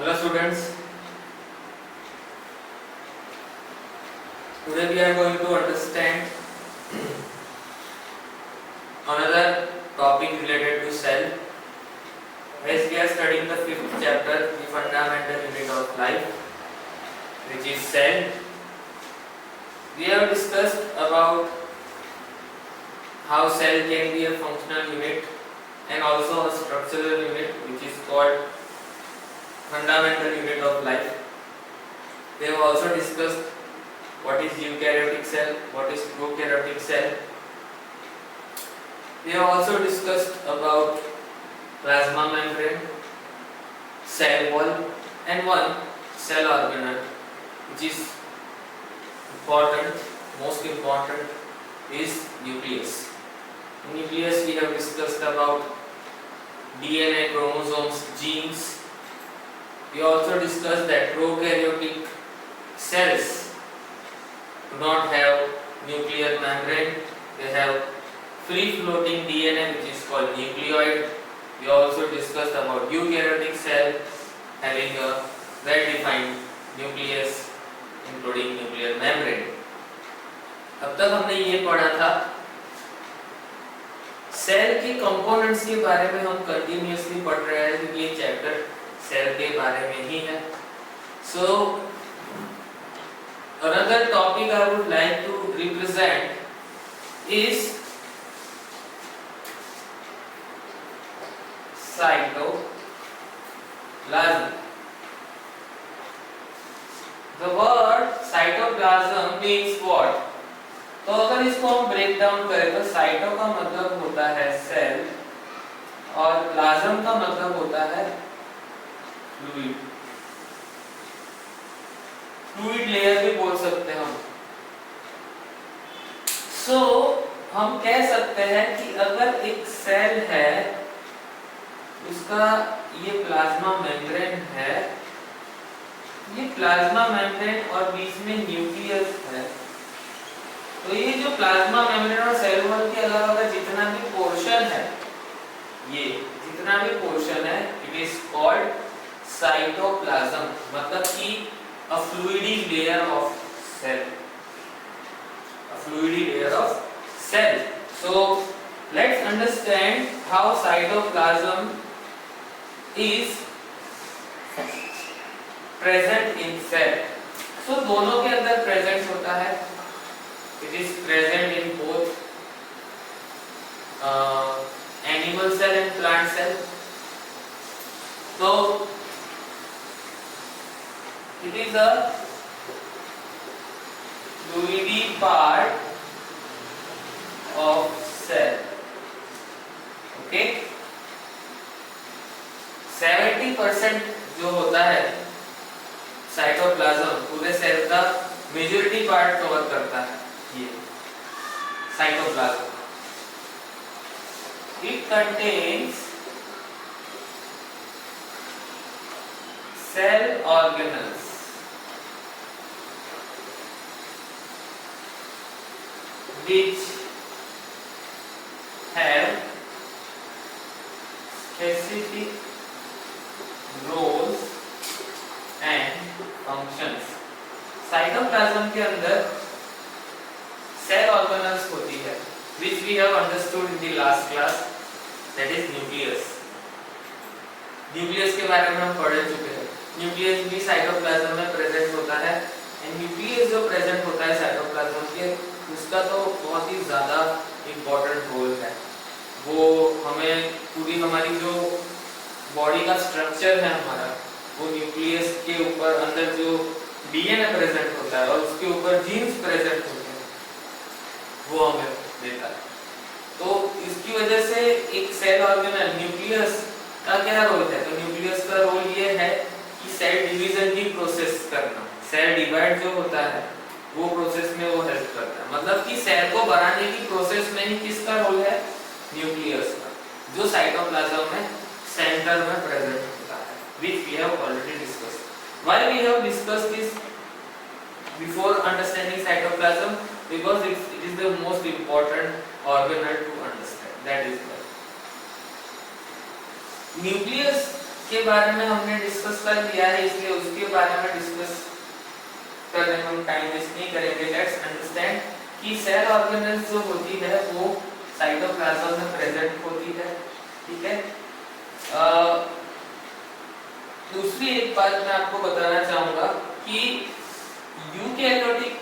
Hello students, today we are going to understand another topic related to cell. As we are studying the fifth chapter, the fundamental unit of life, which is cell. We have discussed about how cell can be a functional unit and also a structural unit, which is called fundamental unit of life. We have also discussed what is eukaryotic cell, what is prokaryotic cell. We have also discussed about plasma membrane, cell wall, and one cell organelle, which is important, most important, is nucleus. In nucleus we have discussed about DNA, chromosomes, genes. We also discussed that prokaryotic cells do not have nuclear membrane, they have free floating DNA, which is called nucleoid. We also discussed about eukaryotic cell having a well defined nucleus including nuclear membrane. अब तक हमने ये पढ़ा था cell के components के बारे में, हम कंटिन्यूअसली पढ़ रहे हैं क्योंकि ये चैप्टर सेल के बारे में ही है. So another topic I would like to represent is cytoplasm. The word cytoplasm means what? तो अगर इसको हम ब्रेक डाउन करें तो साइटो का मतलब होता है सेल और प्लाज्म का मतलब होता है फ्लूइड. फ्लूइड लेयर भी बोल सकते हैं हम. सो हम कह सकते हैं कि अगर एक सेल है, उसका ये प्लाज्मा मेम्ब्रेन है, ये प्लाज्मा मेम्ब्रेन और बीच में न्यूक्लियस है, तो ये जो प्लाज्मा मेम्ब्रेन और सेल वॉल के अलावा जितना भी पोर्शन है, ये जितना भी पोर्शन है, इट इज कॉल्ड साइटोप्लाज्म. मतलब कि a fluidy layer of cell, a fluidy layer of cell. So let's understand how cytoplasm is present in cell. So दोनों के अंदर present होता है. It is present in both animal cell and plant cell. So it is a fluidy part of cell. Okay, 70% जो होता है cytoplasm पूरे cell का मेजॉरिटी पार्ट कवर करता है ये cytoplasm. It contains cell organelles which have specific roles and functions. Cytoplasm के अंदर सेल ऑर्गेनल्स होती है, which we have understood in the last class, that is nucleus. Nucleus के बारे में हम पढ़ चुके हैं. न्यूक्लियस भी साइटोप्लाज्म में प्रेजेंट होता है. एंड न्यूक्लियस जो प्रेजेंट होता है साइटोप्लाज्म के, उसका तो बहुत ही ज़्यादा इम्पोर्टेंट रोल है. वो हमें पूरी हमारी जो बॉडी का स्ट्रक्चर है हमारा, वो न्यूक्लियस के ऊपर अंदर जो डीएनए प्रेजेंट होता है और उसके ऊपर जीन्स प्रेजेंट होते हैं, वो हमें देता है. तो इसकी वजह से एक सेल ऑर्गेनल न्यूक्लियस का क्या रोल है? तो न्यूक्लियस का रोल ये है कि सेल डिवीजन की प्रोसेस करना. सेल डिवाइड जो होता है वो प्रोसेस में वो हेल्प करता है. मतलब कि सेल को बनाने की प्रोसेस में ही किसका रोल है? न्यूक्लियस का, जो साइटोप्लाज्म में सेंटर में प्रेजेंट होता है, which we have already discussed. Why we have discussed this before understanding cytoplasm? Because it is the most important organelle to understand. That is why. Nucleus उसके बारे में हमने डिस्कस कर लिया है, इसलिए उसके बारे में डिस्कस करने में हम टाइम वेस्ट नहीं करेंगे। लेट्स अंडरस्टैंड कि सेल ऑर्गेनेल्स जो होती है वो साइटोप्लाज्म में प्रेजेंट होती है, ठीक है। दूसरी एक बात मैं आपको बताना चाहूंगा कि यूकैरियोटिक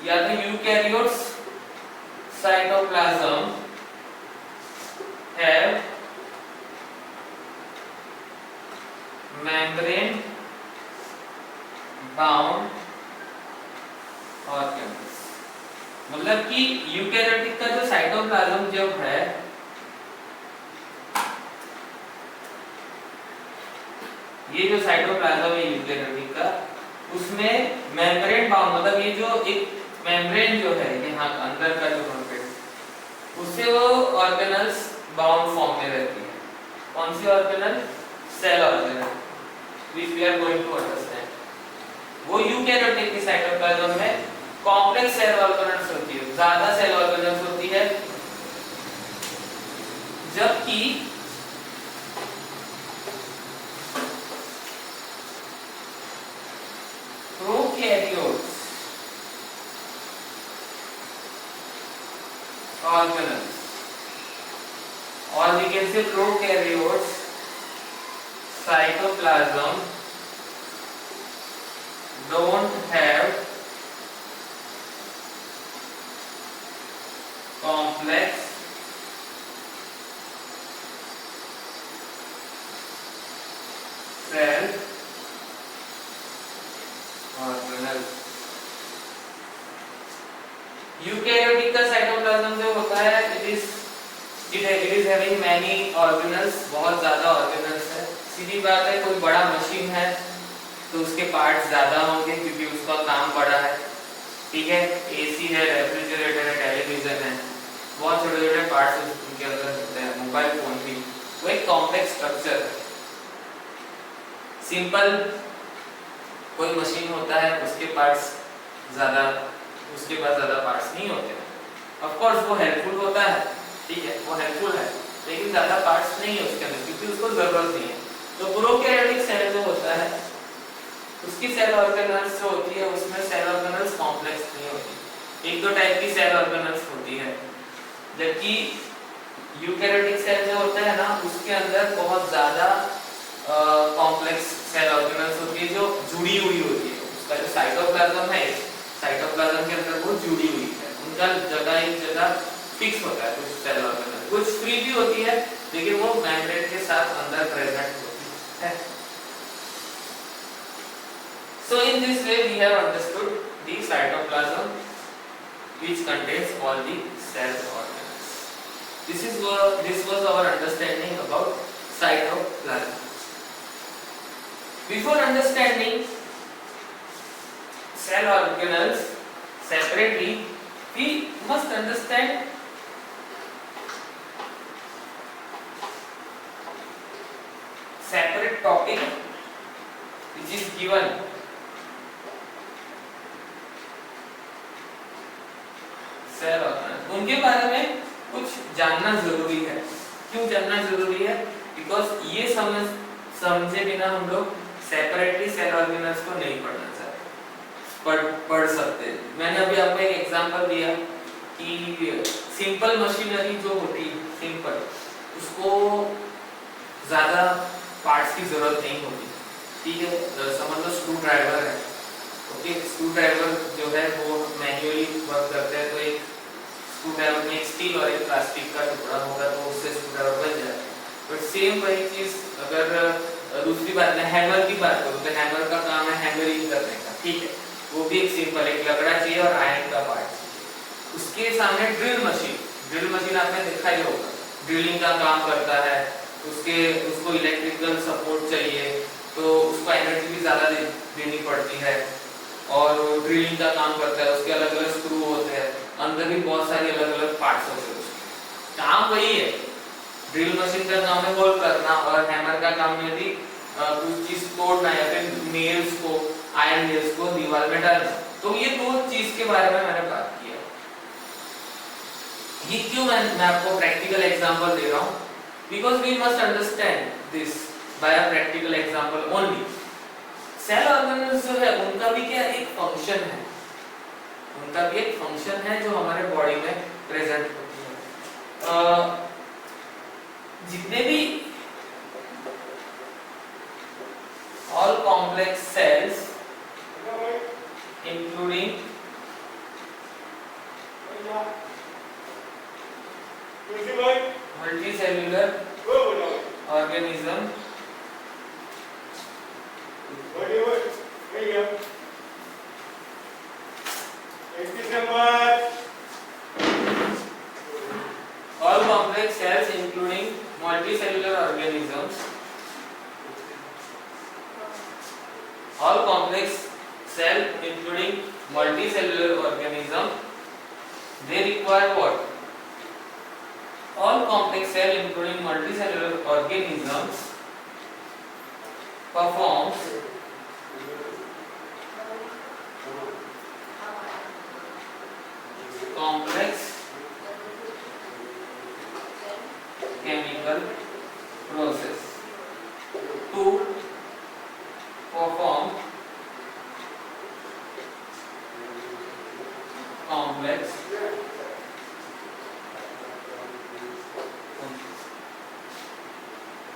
या तो eukaryotes cytoplasm have membrane bound organelles, मतलब कि यूकैरियोटिक का जो साइटोप्लाज्म जो है ये जो साइटोप्लाज्म है यूकैरियोटिक का, उसमें मेम्ब्रेन बाउंड, मतलब ये जो एक मेम्ब्रेन जो है यहाँ अंदर का जो मेम्ब्रेन, उससे वो ऑर्गेनल्स बाउंड फॉर्म में रहती है। कौन सी organelle? Cell organelle, which we are going to understand. वो यूकैरियोटिक की साइटोप्लाज्म में कॉम्प्लेक्स सेल ऑर्गेनल्स होती है, ज्यादा सेल ऑर्गेनल्स होती है, जबकि prokaryotes organelles, or we can say prokaryotes cytoplasm don't have complex cell organelles। Eukaryotic का साइटोप्लाज्म जो होता है it is having many organelles, बहुत ज्यादा ऑर्गेनल्स है। सीधी बात है, कोई बड़ा मशीन है तो उसके पार्ट्स ज्यादा होंगे क्योंकि उसका काम बड़ा है, ठीक है। एसी है, रेफ्रिजरेटर है, टेलीविजन है, बहुत छोटे छोटे पार्ट्स उनके अंदर होते हैं। मोबाइल फोन भी वो एक कॉम्प्लेक्स स्ट्रक्चर है। सिंपल कोई मशीन होता है उसके पार्ट्स ज्यादा, उसके पास ज्यादा पार्ट्स नहीं होते। ऑफ कोर्स वो हेल्पफुल होता है, ठीक है, वो हेल्पफुल है, लेकिन ज्यादा पार्ट्स नहीं है उसके अंदर क्योंकि उसको जरूरत नहीं है। तो प्रोकैरियोटिक सेल जो होता है उसकी सेल ऑर्गेनल्स जो होती है उसमें सेल ऑर्गेनल्स कॉम्प्लेक्स नहीं होती, एक दो टाइप की सेल ऑर्गेनल्स होती है। जबकि यूकैरियोटिक सेल जो होता है ना उसके अंदर बहुत ज्यादा कॉम्प्लेक्स सेल ऑर्गेनल्स होती है जो जुड़ी हुई होती है। उसका जो साइटोप्लाज्म है, साइटोप्लाज्म के अंदर वो जुड़ी हुई है, उनका जगह एक जगह फिक्स होता है। कुछ सेल ऑर्गेनल कुछ फ्री भी होती है लेकिन वो मेम्ब्रेन के साथ अंदर प्रेजेंट होती है। So in this way we have understood the cytoplasm which contains all the cell organelles. This was our understanding about cytoplasm. Before understanding cell organelles separately, we must understand separate topic which is given cell organelles, उनके बारे में कुछ जानना जरूरी है। क्यों जानना जरूरी है? बिकॉज ये समझे बिना हम लोग सेपरेटली सेल ऑर्गेनल्स को नहीं पढ़ना चाहते, पढ़ सकते। मैंने अभी आपको एक एग्जांपल दिया कि सिंपल मशीनरी जो होती है, सिंपल, उसको ज्यादा पार्ट्स की जरूरत नहीं होती, ठीक है। समझ लो स्क्रू ड्राइवर है, ओके, स्क्रू ड्राइवर जो है वो मैन्युअली वर्क करते हैं, तो एक स्क्रू ड्राइवर में एक स्टील और एक प्लास्टिक का टुकड़ा होगा तो उससे स्क्रू ड्राइवर बन जाता है। बट सेम वही चीज अगर दूसरी बात में हैमर की बात करूँ तो हैमर का काम है हैमरिंग करने का, ठीक है, वो भी एक सिंपल एक लकड़ा चाहिए और आयरन का पार्ट चाहिए। उसके सामने ड्रिल मशीन आपने देखा ही होगा, ड्रिलिंग का काम करता है, उसको इलेक्ट्रिकल सपोर्ट चाहिए तो उसको एनर्जी भी ज्यादा देनी पड़ती है और ड्रिलिंग का काम करता है, उसके अलग अलग स्क्रू होते हैं, अंदर भी बहुत सारे अलग अलग पार्ट्स होते हैं। काम वही है, ड्रिल मशीन का काम है होल करना और हैमर का काम है यदि कुछ चीज तोड़ना या फिर नेल्स को, आयरन नेल्स को दीवार में डालना। तो ये दो चीज के बारे में मैंने बात किया। ये क्यों मैं आपको प्रैक्टिकल एग्जांपल दे रहा हूँ, because we must understand this by a practical example only. Cell organelles जो है उनका भी क्या एक फंक्शन है, उनका भी एक फंक्शन है जो हमारे बॉडी में प्रेजेंट होती है। जितने भी all complex cells including multicellular organism all complex cells including multicellular organisms, all complex cell including multicellular organism, they require what? All complex cell including multicellular organisms performs complex chemical process to perform complex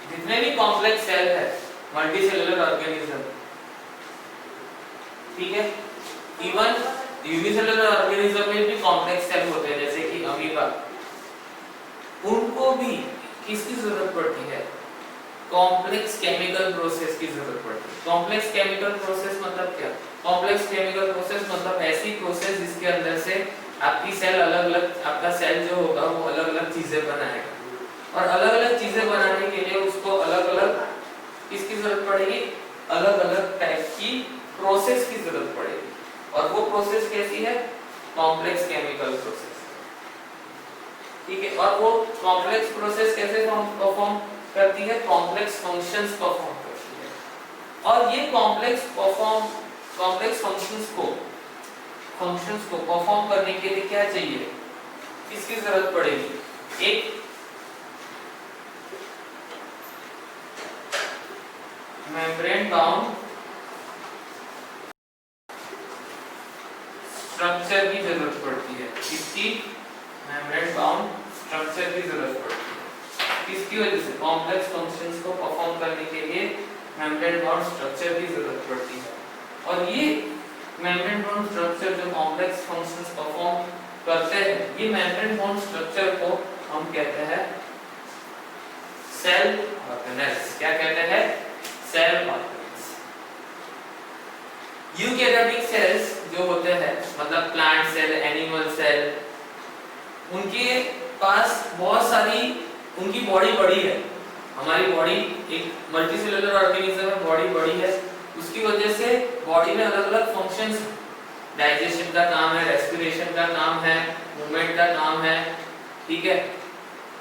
जितने भी complex cell है multicellular organism, ठीक है, even unicellular organism में भी complex cell होते हैं जैसे कि अमीबा, उनको भी किसकी जरूरत पड़ती है? कॉम्प्लेक्स केमिकल प्रोसेस की जरूरत पड़ती है। कॉम्प्लेक्स केमिकल प्रोसेस मतलब क्या? कॉम्प्लेक्स केमिकल प्रोसेस मतलब ऐसी प्रोसेस जिसके अंदर से आपकी सेल अलग अलग, आपका सेल जो होगा वो अलग अलग चीजें बनाएगा, और अलग अलग चीजें बनाने के लिए उसको अलग अलग किसकी जरूरत पड़ेगी? अलग अलग टाइप की प्रोसेस की जरूरत पड़ेगी, और वो प्रोसेस कैसी है? कॉम्प्लेक्स केमिकल प्रोसेस, ठीक है। और वो कॉम्प्लेक्स प्रोसेस कैसे परफॉर्म करती है? कॉम्प्लेक्स फंक्शंस परफॉर्म करती है, और ये कॉम्प्लेक्स फंक्शंस को परफॉर्म करने के लिए क्या चाहिए? किसकी जरूरत पड़ेगी? एक मेम्ब्रेन बाउंड स्ट्रक्चर की जरूरत पड़ती है। किसकी? मेम्ब्रेन बाउंड स्ट्रक्चर की जरूरत पड़ती है। किसकी वजह से? कॉम्प्लेक्स फंक्शंस को परफॉर्म करने के लिए मेम्ब्रेन बाउंड स्ट्रक्चर की जरूरत पड़ती है, और ये मेम्ब्रेन बाउंड स्ट्रक्चर जो कॉम्प्लेक्स फंक्शंस परफॉर्म करते हैं, ये मेम्ब्रेन बाउंड स्ट्रक्चर को हम कहते हैं सेल ऑर्गेनेल्स। क्या कहते हैं? Cell organelles. यूकैरियोटिक सेल्स जो होते हैं, मतलब प्लांट सेल, एनिमल सेल, उनके पास बहुत सारी, उनकी बॉडी बड़ी है। हमारी बॉडी एक मल्टीसेलुलर ऑर्गेनिज्म है, बॉडी बड़ी है, उसकी वजह से बॉडी में अलग अलग फंक्शंस, डाइजेशन का काम है, रेस्पिरेशन का काम है, मूवमेंट का काम है, ठीक है,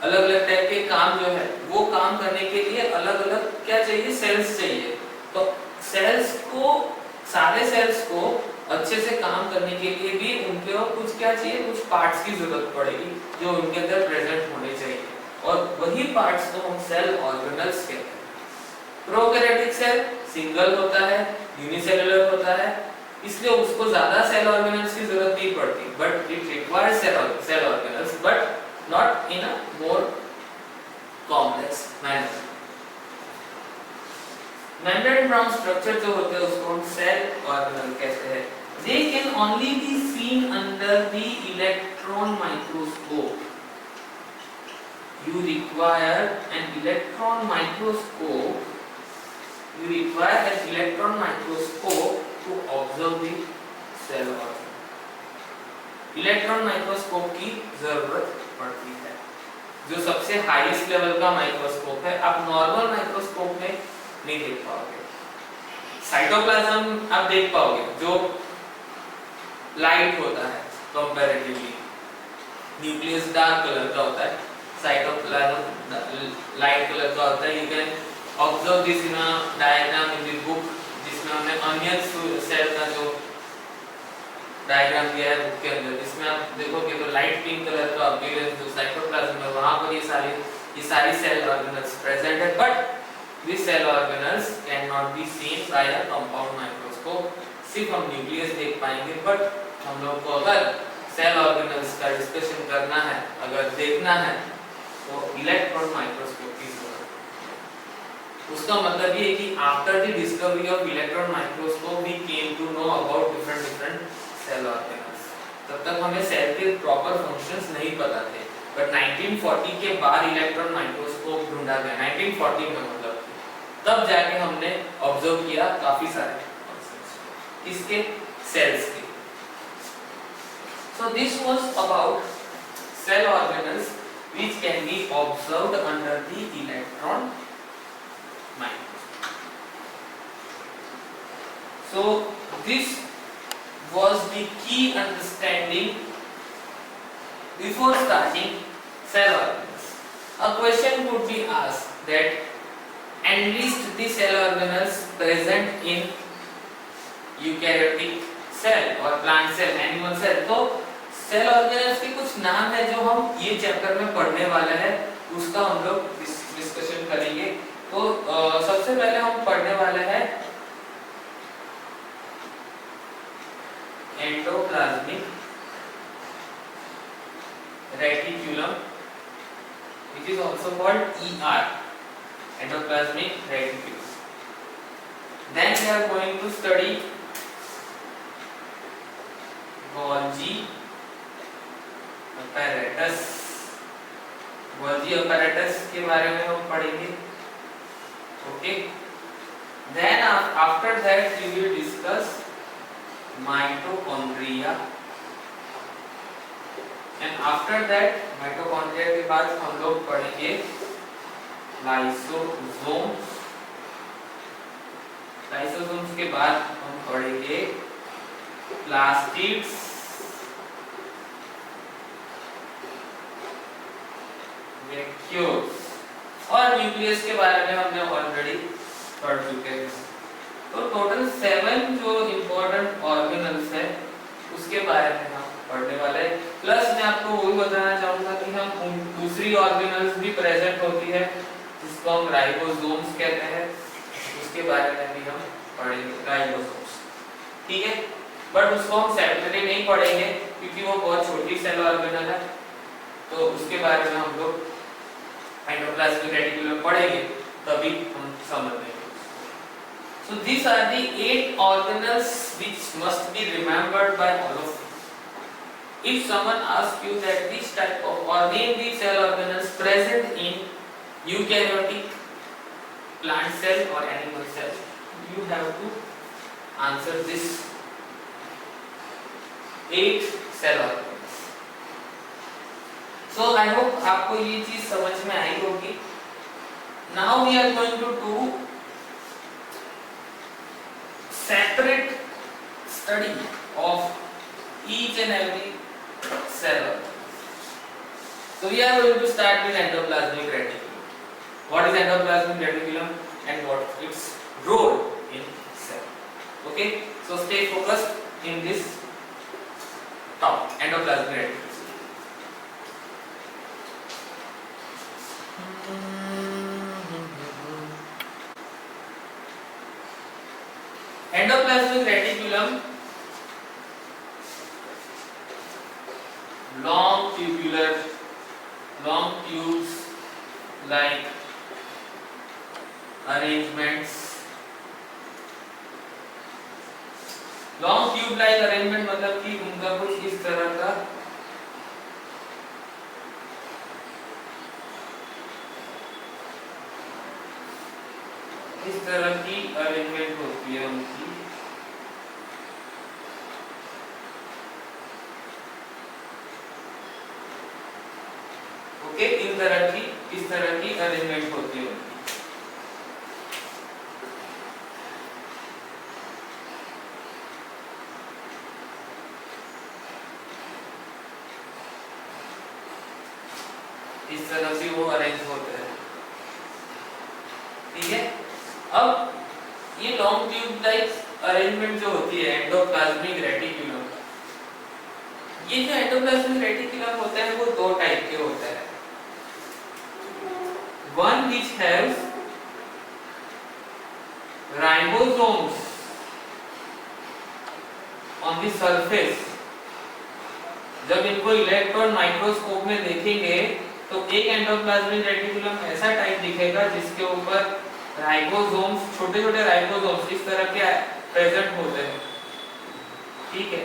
अलग अलग टाइप के काम जो है वो काम करने के लिए अलग अलग क्या चाहिए? सेल्स चाहिए। तो सेल्स को, सारे सेल्स को अच्छे से काम करने के लिए भी उनके और कुछ क्या चाहिए? कुछ पार्ट्स की जरूरत पड़ेगी जो उनके अंदर प्रेजेंट होने चाहिए, और वही पार्ट्स को हम सेल ऑर्गेनल्स कहते हैं। प्रोकैरियोटिक सेल सिंगल होता है, यूनिसेलुलर होता है, इसलिए उसको ज्यादा सेल ऑर्गेनल्स की जरूरत नहीं पड़ती, but it requires cell organelles, but not in a more complex manner. Membrane bound structure जो होते हैं उसको हम सेल ऑर्गेनल कहते हैं। They can only be seen under the electron microscope. You require an electron microscope. You require an electron microscope to observe the cell organ. Electron microscope की जरूरत पड़ती है, जो सबसे हाईएस्ट लेवल का माइक्रोस्कोप है। आप नॉर्मल माइक्रोस्कोप में नहीं देख पाओगे। साइटोप्लाज्म आप देख पाओगे जो लाइट होता है कंपैरेटिवली, न्यूक्लियस डार्क कलर का होता है, साइटोप्लाज्म लाइट कलर का होता है। You can observe this in a diagram in the book, जिसमें हमने अनियन सेल का जो डायग्राम दिया है बुक के अंदर, जिसमें आप देखोगे तो लाइट पिंक कलर का अपीयरेंस जो साइटोप्लाज्म है वहां पर ये सारी सेल ऑर्गेनल्स प्रेजेंट है, but these cell organelles cannot be seen by a compound microscope। सिर्फ हम न्यूक्लियस देख पाएंगे, बट हम लोग को अगर सेल ऑर्गेनल्स का डिस्कशन करना है, अगर देखना है, तो इलेक्ट्रॉन माइक्रोस्कोप की जरूरत। उसका मतलब ये है कि after the discovery of electron microscope we came to know about different cell organelles. तब तक हमें सेल के प्रॉपर फंक्शंस नहीं पता थे, बट 1940 के बाद इलेक्ट्रॉन माइक्रोस्कोप ढूंढा गया, 1940 में मतलब, तब जाके हमने ऑब्जर्व किया काफी सारे फंक्शंस इसके सेल्स के। So this was about cell organelles which can be observed under the electron microscope. So this was the key understanding before starting cell organelles. A question could be asked that enlist the cell organelles present in eukaryotic cell or plant cell, animal cell। तो cell organelles के कुछ नाम है जो हम ये chapter में पढ़ने वाले हैं, उसका हम लोग डिस्कशन करेंगे। तो सबसे पहले हम पढ़ने वाले हैं endoplasmic reticulum, which is also called ER, endoplasmic reticulum। Then we are going to study Golgi apparatus। Golgi apparatus के बारे में हम पढ़ेंगे, okay। Then after that we will discuss mitochondria, and after that mitochondria के बाद हम लोग पढ़ेंगे लाइसोसोम्स। लाइसोसोम्स के बाद हम पढ़ेंगे प्लास्टिड्स, वैक्यूल्स, और न्यूक्लियस के बारे में हमने ऑलरेडी पढ़ चुके हैं। तो टोटल 7 जो इम्पोर्टेंट ऑर्गेनल्स है उसके बारे में हम पढ़ने वाले हैं। प्लस मैं आपको वो भी बताना चाहूंगा कि हम दूसरी ऑर्गेनल्स भी प्रेजेंट होती है जिसको हम राइबोसोम्स कहते हैं, उसके बारे में भी हम पढ़ेंगे, राइबोसोम्स, ठीक है। बट उसको हम सेपरेटली नहीं पढ़ेंगे क्योंकि वो बहुत छोटी सेल ऑर्गेनल है, तो उसके बारे में हम लोग एंडोप्लाज्मिक रेटिकुलम पढ़ेंगे तभी हम समझ लेंगे। So these are the 8 organelles which must be remembered by all of you. If someone asks you that which type of or name the cell organelles present in eukaryotic plant cell or animal cell, you have to answer this 8 cell organelles। So I hope आपको ये चीज समझ में आई होगी। Now we are going to do separate study of each and every cell। So we are going to start with endoplasmic reticulum। What is endoplasmic reticulum and what its role in cell? Okay, so stay focused in this topic, endoplasmic reticulum। Endoplasmic reticulum, long tubes like arrangements। long tube like arrangement मतलब कि उनका कुछ इस तरह का की arrangement होती है उनकी। ओके, इस तरह की अरेंजमेंट होती है उनकी। इस तरह से वो अरेंज होते हैं, ठीक है। अब ये लॉन्ग ट्यूब लाइक अरेंजमेंट जो होती है एंडोप्लाज्मिक रेटिकुलम, ये जो एंडोप्लाज्मिक रेटिकुलम होते हैं वो दो टाइप के होते हैं, one which haves ribosomes on the surface. जब इनको इलेक्ट्रॉन माइक्रोस्कोप में देखेंगे तो एक एंडोप्लाज्मिक रेटिकुलम ऐसा टाइप दिखेगा जिसके ऊपर राइबोसोम्स, छोटे छोटे राइबोसोम्स इस तरह के प्रेजेंट होते हैं, ठीक है,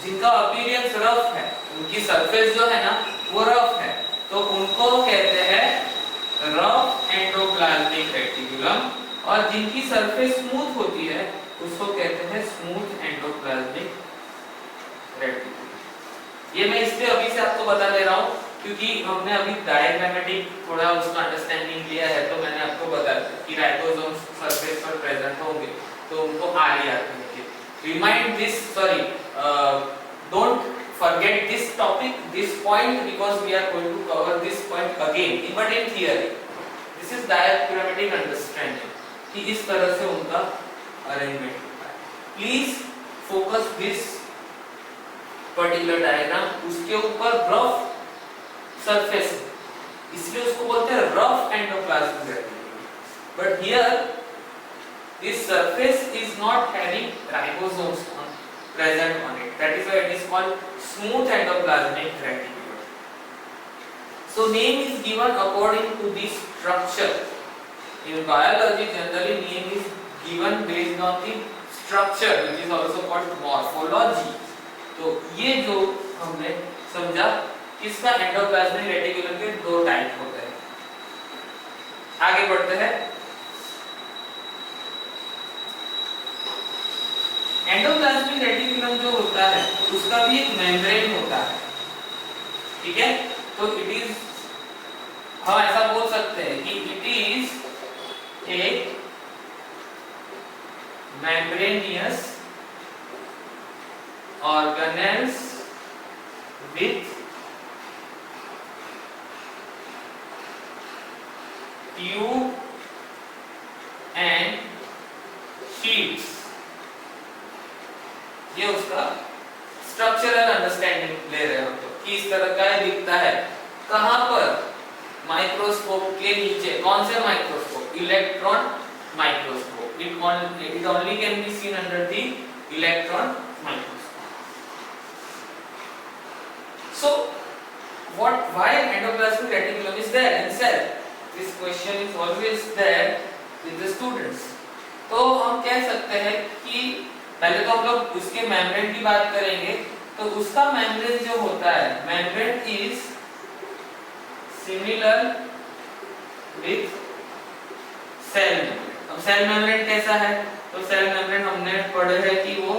जिनका अपीयरेंस रफ है, उनकी सरफेस जो है ना वो रफ है, तो उनको कहते हैं रफ एंडोप्लाज्मिक रेटिकुलम, और जिनकी सरफेस स्मूथ होती है उसको कहते हैं स्मूथ एंडोप्लाज्मिक रेटिकुलम। ये मैं इसलिए अभी से आपको बता दे रहा हूँ क्योंकि हमने अभी डायग्रामेटिक थोड़ा उसका अंडरस्टैंडिंग लिया है, तो मैंने आपको बताया कि राइबोसोम्स सरफेस पर प्रेजेंट होंगे तो उनको आर याद रखिए। Remind this, sorry, don't forget this topic, this point, because we are going to cover this point again, but in theory. This is diagrammatic understanding कि इस तरह से उनका अरेंजमेंट होता है। Please focus this particular diagram, उसके ऊपर rough surface, इसलिए उसको बोलते हैं rough endoplasmic reticulum, but here this surface is not having ribosomes present on it, that is why it is called smooth endoplasmic reticulum. So name is given according to this structure. In biology generally name is given based on the structure which is also called morphology. तो ये जो हमने समझा इसका endoplasmic reticulum के दो type होते हैं। आगे बढ़ते हैं। एंडोप्लाज्मिक रेटिकुलम जो होता है उसका भी एक मेम्ब्रेन होता है, ठीक है, तो इट इज, हम ऐसा बोल सकते हैं कि it is a membranosus organelles with tube and sheets. ये उसका स्ट्रक्चरल अंडरस्टैंडिंग ले रहे हो तो कि इस तरह का दिखता है, कहां पर, माइक्रोस्कोप के नीचे। कौन से microscope? Electron microscope. It only can be seen under the electron microscope. So what, why endoplasmic reticulum is there in cell? This question is always there with the students. तो हम कह सकते हैं कि पहले तो हम लोग उसके मेम्ब्रेन की बात करेंगे, तो उसका मेम्ब्रेन जो होता है, membrane is similar with cell membrane. अब सेल मेम्ब्रेन कैसा है? तो सेल मेम्ब्रेन हमने पढ़े है कि वो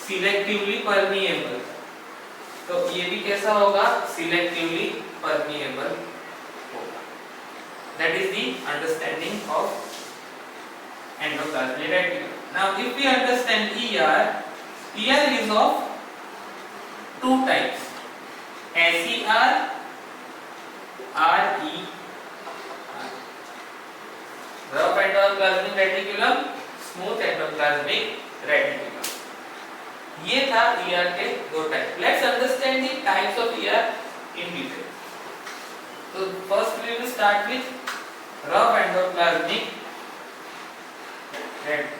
सिलेक्टिवली परमिएबल, तो ये भी कैसा होगा? सिलेक्टिवली परमिएबल होगा। That is the understanding of endoplasmic reticulum. Now if we understand ER, ER is of two types, SER, RER. Rough endoplasmic reticulum, smooth endoplasmic reticulum. ये था ER के दो type. Let's understand the types of ER in detail. So first we will start with rough endoplasmic reticulum.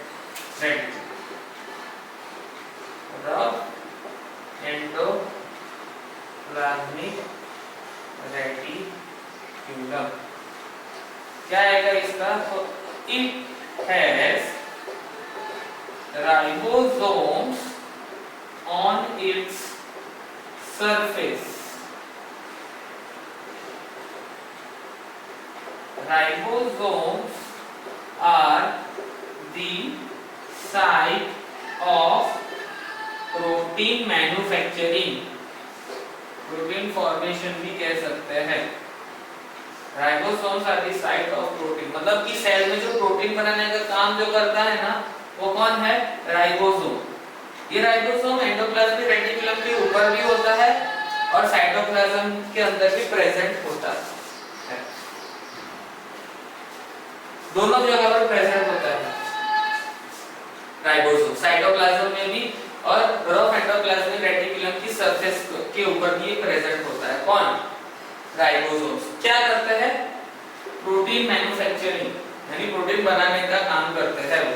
Rough endoplasmic reticulum क्या आएगा इसका? तो it has ribosomes on its surface. Ribosomes are the site of protein manufacturing, protein formation भी कह सकते हैं। Ribosomes are the site of protein, मतलब कि सेल में जो प्रोटीन बनाने का काम जो करता है ना, वो कौन है? राइबोसोम। ये राइबोसोम एंडोप्लाज्मिक रेटिकुलम के ऊपर भी होता है और साइटोप्लाज्म के अंदर भी प्रेजेंट होता है, दोनों जगह पर प्रेजेंट होता है। राइबोसोम साइटोप्लाज्म में भी और रफ एंडोप्लाज्मिक रेटिकुलम की सरफेस के ऊपर भी प्रेजेंट होता है। कौन? राइबोसोम्स। क्या करते हैं? प्रोटीन मैन्युफैक्चरिंग यानी प्रोटीन बनाने का काम करते हैं वो।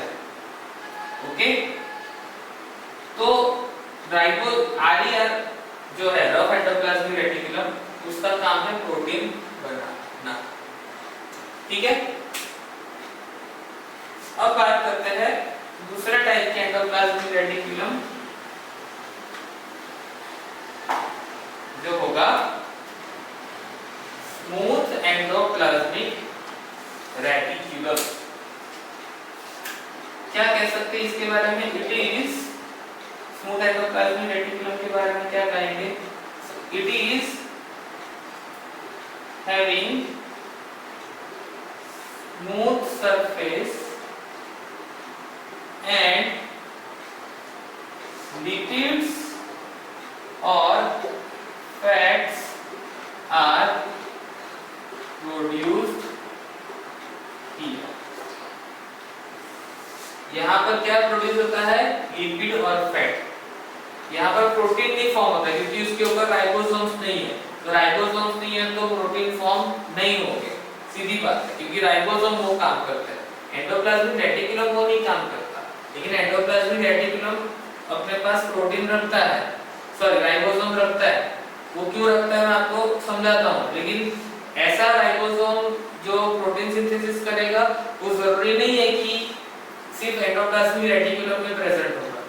ओके, तो राइबो आरईआर जो है रफ एंडोप्लाज्मिक रेटिकुलम, उसका काम है प्रोटीन बनाना। ठीक है, अब बात करते हैं दूसरे टाइप के एंडोप्लाज्मिक रेटिकुलम जो होगा स्मूथ एंडोप्लाज्मिक रेटिकुलम। क्या कह सकते हैं इसके बारे में? It is smooth endoplasmic reticulum के बारे में क्या कहेंगे? It is having smooth surface and lipids और फैट्स आर प्रोड्यूस्ड हियर। यहाँ पर क्या प्रोड्यूस होता है? लिपिड और फैट। यहाँ पर प्रोटीन नहीं फॉर्म होता है क्योंकि उसके ऊपर राइबोसोम्स नहीं है, तो राइबोसोम्स नहीं है तो प्रोटीन फॉर्म नहीं होंगे, सीधी बात है, क्योंकि राइबोसोम वो काम करते हैं। एंडोप्लाज्मिक रेटिकुलम वो नहीं काम करता, लेकिन एंडोप्लाज्मिक रेटिकुलम अपने पास प्रोटीन रखता है, सॉरी राइबोसोम रखता है। वो क्यों रखता है मैं आपको समझाता हूँ, लेकिन ऐसा राइबोसोम जो प्रोटीन सिंथेसिस करेगा वो जरूरी नहीं है कि सिर्फ एंडोप्लाज्मिक रेटिकुलम में प्रेजेंट होगा।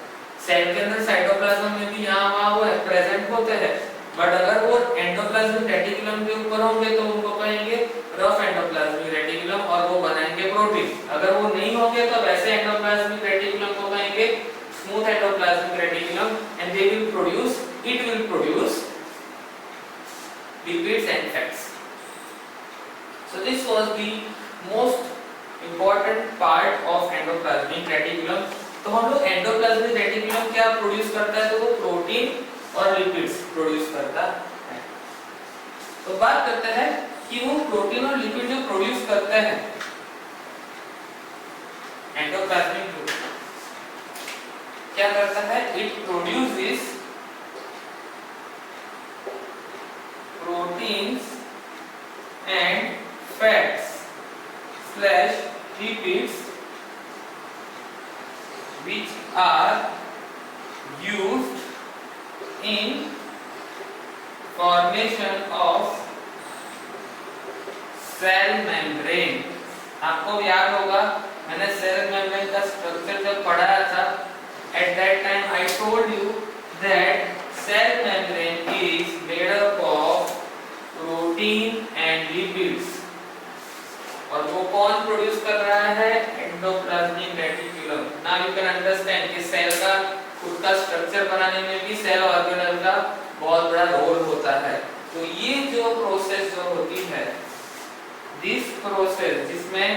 सेल के अंदर साइटोप्लाज्म में भी यहाँ वहाँ वो प्रेजेंट होते हैं, बट अगर वो एंडोप्लाज्मिक रेटिकुलम के ऊपर होंगे तो उनको कहेंगे रफ एंडोप्लाज्मिक रेटिकुलम और वो बनाएंगे प्रोटीन। अगर वो नहीं होंगे तो वैसे एंडोप्लाज्मिक रेटिकुलम को कहेंगे smooth endoplasmic reticulum and they will produce, it will produce lipids and fats. So this was the most important part of endoplasmic reticulum. तो हम लोग एंडोप्लाज्मिक रेटिकुलम क्या प्रोड्यूस करता है? तो वो प्रोटीन और लिपिड्स प्रोड्यूस करता है। तो बात करते हैं कि वो प्रोटीन और लिपिड जो प्रोड्यूस करते हैं एंडोप्लाज्मिक क्या करता है? It produces proteins and fats slash lipids which are used in formation of cell membrane। आपको याद होगा मैंने सेल मेम्ब्रेन का स्ट्रक्चर जब पढ़ाया था, at that time I told you that cell membrane is made up of protein and lipids, और वो कौन प्रोड्यूस कर रहा है? Endoplasmic reticulum. Now you can understand कि सेल का खुद का स्ट्रक्चर बनाने में भी सेल ऑर्गेनेल का बहुत बड़ा रोल होता है। तो ये जो प्रोसेस जो होती है, दिस प्रोसेस जिसमें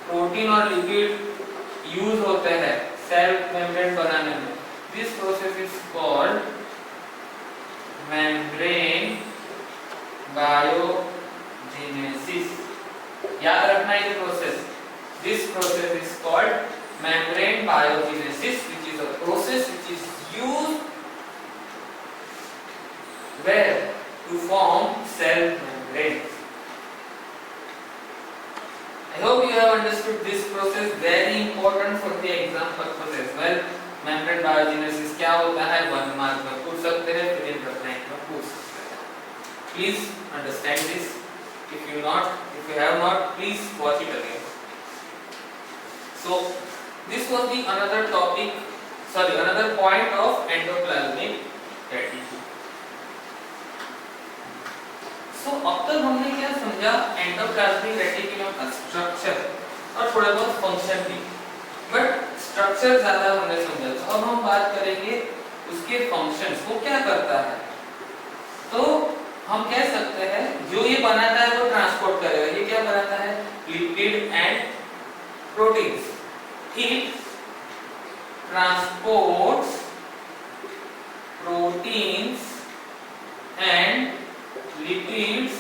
प्रोटीन और लिपिड यूज होते हैं सेल मेम्ब्रेन बनाने में, this process is called membrane biogenesis. याद रखना ये process, this process is called membrane biogenesis, which is a process which is used where to form cell membrane. I hope you have understood this process, very important for the exam purpose as well. Membrane biogenesis क्या होता है? 1 mark में पूछ सकते हैं, फिर in rank में पूछ सकते हैं। Please understand this. If you have not, please watch it again. So this was the another point of endoplasmic reticulum. So अब तक हमने क्या समझा? एंडोप्लाज्मिक रेटिकुलम का स्ट्रक्चर और थोड़ा बहुत फंक्शन भी, बट स्ट्रक्चर ज्यादा हमने समझा। तो अब हम बात करेंगे उसके फंक्शंस, वो क्या करता है। तो हम कह सकते हैं जो ये बनाता है वो ट्रांसपोर्ट करेगा। ये क्या बनाता है? Lipid and proteins. It transports proteins and lipids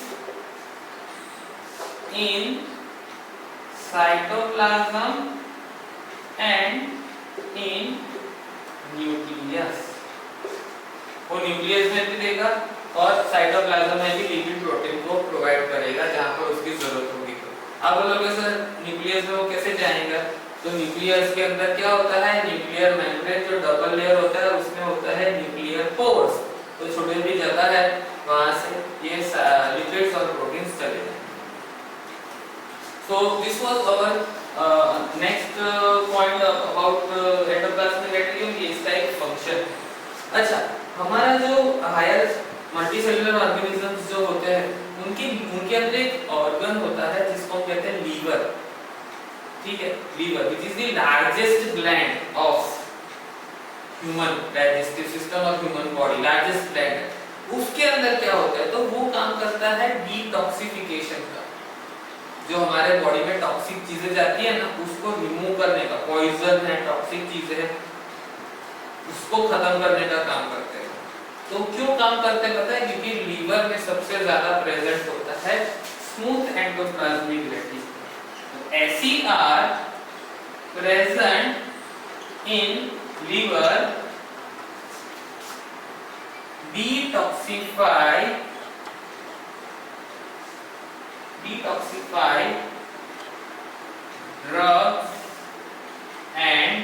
in cytoplasm and in nucleus, वो न्यूक्लियस में भी देगा और साइटोप्लाज्म में भी लिपिड प्रोटीन को प्रोवाइड करेगा जहां पर उसकी जरूरत होगी। अब बोलोगे सर न्यूक्लियस में वो कैसे जाएगा? तो न्यूक्लियस के अंदर क्या होता है, न्यूक्लियर मेम्ब्रेन जो डबल लेयर होता है उसमें होता है न्यूक्लियर पोर्स, तो छोटी भी जगह है वहां से ये लिपिड्स और प्रोटीन्स चले जाएंगे। So this was our next point about endoplasmic reticulum, ये इसका एक फंक्शन है। अच्छा, हमारा जो हायर मल्टीसेलुलर ऑर्गेनिजम्स जो होते हैं उनके अंदर एक ऑर्गन होता है जिसको हम कहते हैं लीवर, ठीक है, liver which is the largest gland of human digestive system और ह्यूमन बॉडी, लार्जेस्ट ग्लैंड है। उसके अंदर क्या होता है, तो वो काम करता है डिटॉक्सिफिकेशन का, जो हमारे बॉडी में टॉक्सिक चीजें जाती है ना उसको रिमूव करने का, पॉइजन है, टॉक्सिक चीजें है, उसको खत्म करने का काम करते हैं। तो क्यों काम करते हैं पता है? क्योंकि लीवर में सबसे ज्यादा प्रेजेंट होता है स्मूथ एंडोप्लाज्मिक रेटिक्यूलम। ऐसी are present in liver detoxify drugs and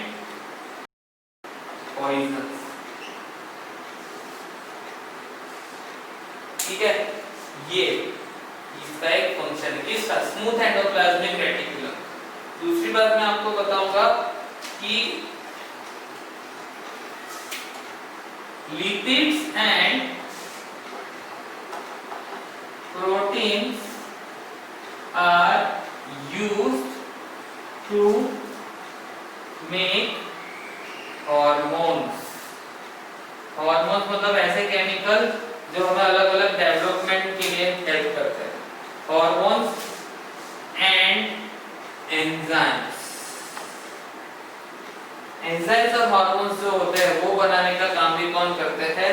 poisons, ठीक है, ये इसका एक फंक्शन है, किसका? Smooth endoplasmic reticulum. दूसरी बात मैं आपको बताऊंगा कि lipids and proteins are used to make hormones। hormones मतलब ऐसे केमिकल जो हमें अलग अलग डेवलपमेंट के लिए हेल्प करते हैं। hormones and enzymes, एंजाइम्स और हार्मोन्स जो होते हैं वो बनाने का काम भी कौन करते हैं?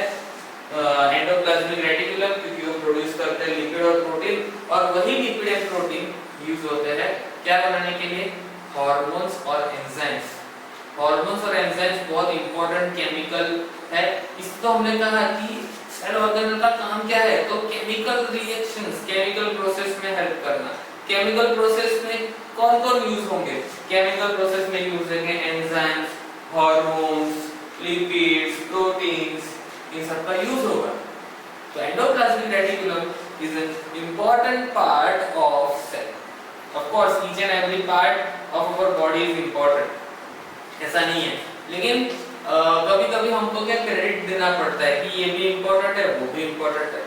एंडोप्लाज्मिक रेटिक्यूलम, क्योंकि वो प्रोड्यूस करते हैं लिपिड और प्रोटीन, और वही लिपिड और प्रोटीन यूज होते हैं क्या बनाने के लिए? हार्मोन्स और एंजाइम्स। हार्मोन्स और एंजाइम्स बहुत इंपॉर्टेंट केमिकल है। इसको हमने कहा कि सेल ऑर्गेनल का काम क्या है? तो केमिकल रिएक्शंस, केमिकल प्रोसेस में हेल्प करना। केमिकल प्रोसेस में कौन कौन यूज होंगे? केमिकल प्रोसेस में यूज होंगे एंजाइम्स, हार्मोन्स, लिपिड्स, प्रोटीन्स, इन सब का यूज होगा। तो endoplasmic reticulum is an important part of cell. Of course each and every part of our body is important, ऐसा नहीं है, लेकिन कभी-कभी हमको क्या क्रेडिट देना पड़ता है कि ये भी इंपॉर्टेंट है, वो भी इंपॉर्टेंट है।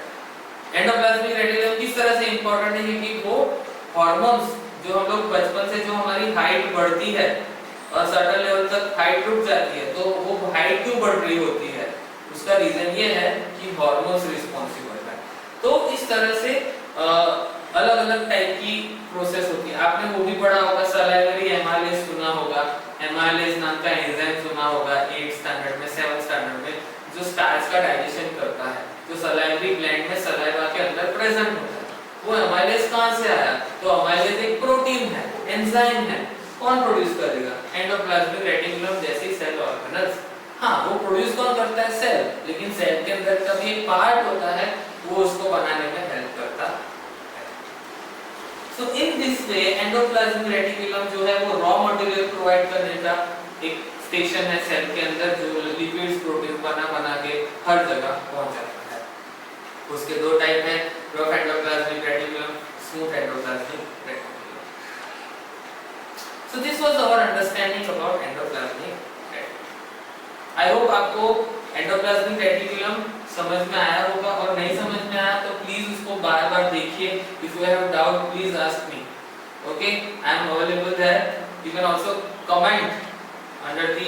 एंडोप्लाज्मिक रेटिक्यूलम किस तरह से इंपॉर्टेंट है? क्योंकि वो हार्मोन्स जो हम लोग बचपन से, जो हमारी हाइट बढ़ती है और सर्टेन लेवल तक हाइट रुक जाती है, तो वो हाइट क्यों बढ़ रही होती है? उसका रीजन ये है कि हार्मोन्स रिस्पांसिबल है। तो इस तरह से अलग अलग टाइप की प्रोसेस होती है। आपने वो भी पढ़ा होगा, सलाइवरी एमाइलेज सुना होगा, एमाइलेज नाम का एंजाइम सुना होगा 8th स्टैंडर्ड में, 7th स्टैंडर्ड में, जो स्टार्च का डाइजेशन करता है, जो सलाइवरी ग्लैंड में सलाइवा के अंदर प्रेजेंट होता है। वो एमाइलेज कहां से आया? तो एमाइलेज एक प्रोटीन है, एंजाइम है। कौन प्रोड्यूस करेगा? एंडोप्लाज्मिक रेटिक्यूलम जैसी सेल ऑर्गेनल्स। हाँ, वो प्रोड्यूस कौन करता है? सेल, लेकिन सेल के अंदर का भी एक पार्ट होता है, वो उसको बनाने में हेल्प करता है। So in this way endoplasmic reticulum जो है वो रॉ मटेरियल प्रोवाइड करने का एक स्टेशन है सेल के अंदर, जो लिपिड्स, प्रोटीन बना के हर जगह पहुंच जाता है। उसके दो टाइप हैं, rough endoplasmic reticulum, smooth endoplasmic reticulum. So this was our understanding about endoplasmic. I hope आपको एंडोप्लाज्मिक रेटिक्यूलम समझ में आया होगा, और नहीं समझ में आया तो प्लीज उसको बार-बार देखिए। If you have doubt please ask me, okay, I am available there. You can also comment under the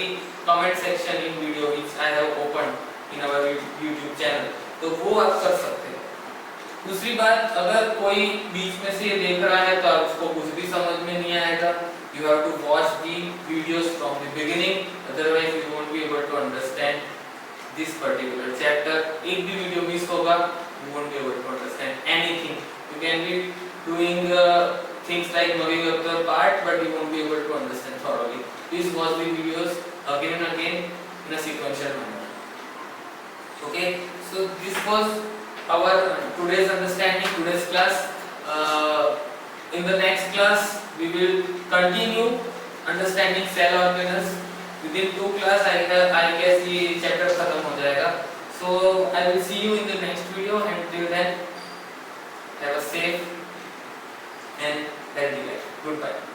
comment section in video which I have opened in our YouTube channel, तो वो आप कर सकते हैं। दूसरी बात, अगर कोई बीच में से देख रहा है तो उसको कुछ भी समझ में नहीं आएगा, you have to watch the videos from the beginning, otherwise you won't be able to understand this particular chapter. एक भी वीडियो मिस होगा, you won't be able to understand anything. You can be doing things like mugging up the part, but you won't be able to understand thoroughly. Please watch the videos again and again in a sequential manner. Okay, so this was our today's understanding, today's class. In the next class we will continue understanding cell organelles. Within 2 class I guess ये chapter खत्म हो जाएगा. So I will see you in the next video, and till then have a safe and healthy life. Goodbye.